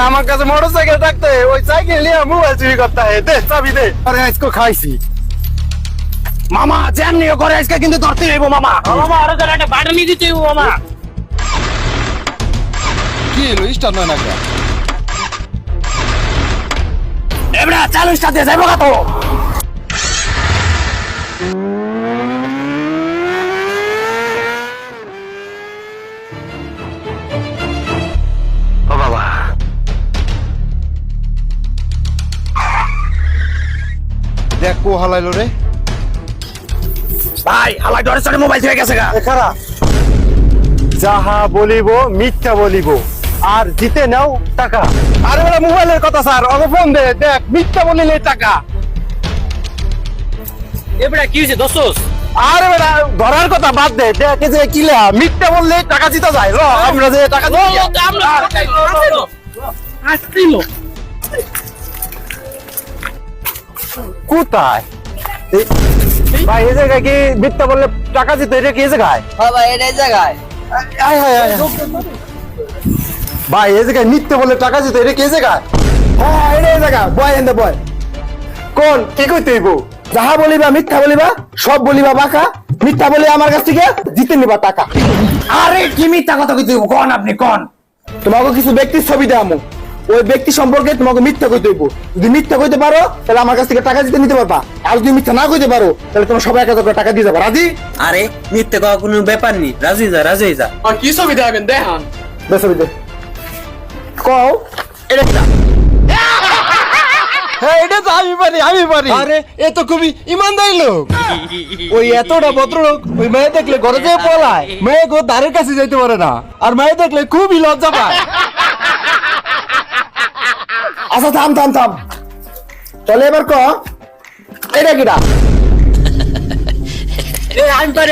আমার কাছে মোটরসাইকেল থাকতে ওই সাইকেল নিয়ে মোবাইল চুরি করতে হয়। দে চাবি দে। আরে আজকে খাইছি মামা, জ্যাম নিয়ে করে আজকে কিন্তু ধরতে হইব মামা। মামা আরো জায়গা একটা বাটা নিয়ে দিতে হইব মামা। কি এলো স্টার্ট নয় না কেন? এবড়া চালু সাথে যাইবো কত? ও বাবা, দেখ কো হালাইলো রে। ভাই হালাই ডরে চড়ে মোবাইল থেকে গেছে গা। এখারা যাহা বলিব মিথ্যা বলিব, আর জিতে নাও টাকা। আরে বলে মোবাইলের কথা স্যার, ওকে ফোন দে। দেখ মিথ্যা বলিলে টাকা। এবড়া কি হইছে দোস্ত? আরে বেটা ধরার কথা বাদ দে। দেখ এই যে কিলা মিথ্যা বললে টাকা জিতা যায়। র আমরা যে টাকা দিই। কোথায় ভাই এই জায়গায় কি মিথ্যা বললে টাকা জিতে? এটা কি এই জায়গায়? হ্যাঁ ভাই এটাই জায়গায়। আয় হায় হায়। ভাই এই জায়গায় মিথ্যা বললে টাকা জিতে? এটা কি এই জায়গায়? হ্যাঁ এটাই জায়গা। বয় এন্ড বয় কোন কি কইতে হইব? যাহা বলিবা মিথ্যা বলিবা, সব বলিবা বাঁকা। মিথ্যা বলে আমার কাছ থেকে জিতে নিবা টাকা। আরে কি মিথ্যা কথা কইতে হইব কোন? আপনি কোন? তোমাকে কিছু ব্যক্তির ছবি দেবো, ওই ব্যক্তি সম্পর্কে তোমাকে মিথ্যা কইতে হইব। যদি মিথ্যা কইতে পারো তাহলে আমার কাছ থেকে টাকা দিতে নিতে পারবা, আর যদি মিথ্যা না কইতে পারো তাহলে তোমার সবাই 1000 করে টাকা দিয়ে যাবো। রাজি? আরে মিথ্যে কথা কোনো ব্যাপার নেই, রাজি যা রাজি যা। আর কি ছবি দেখাবেন দেখান। দে ছবি দে। কও এটা কি? হ্যাঁ এটা তো আমি পারি। আরে এ তো খুবই ইমানদারি লোক। ওই এতটা ভদ্রলোক ওই মেয়ে দেখলে ঘরে যেয়ে পলায়। মেয়ে গো দ্বারের কাছে যাইতে পারে না, আর মেয়ে দেখলে খুবই লজ্জা পায়। আচ্ছা থাম তাহলে এবার ক এটা কিটা?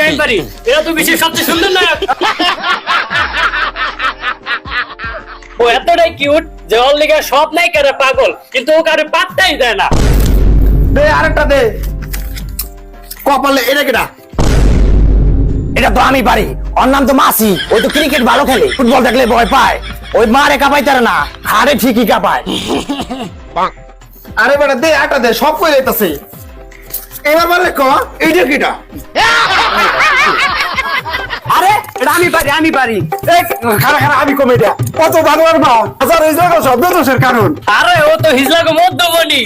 আমি পারি। এরা তো বিশ্বের সবচেয়ে সুন্দর নায়ক। ও এতটাই কিউট যে ওর লিগে সব নায়িকারা পাগল, কিন্তু ও কারো পাত্তাই দেয় না। দে আরেকটা দে। কপালে এটা কিটা? এটা তো আমি পারি। ওর নাম তো মাসি। ওই তো ক্রিকেট ভালো খেলে, ফুটবল দেখলে ভয় পায়। ওই মারে কাঁপাইতারে না, হাড়ে ঠিকই কাঁপায়। আরে বেটা দে আরেকটা দে, সব কই যাইতাছে। এবার বলে ক এইটা কিটা? আরে এটা আমি পারি। খারা আমি কমে দেয়া কত বাংলার মা। আচ্ছা এই জায়গা শব্দ দোষের কারণ। আরে ও তো হিজলাকে মধ্যমণি।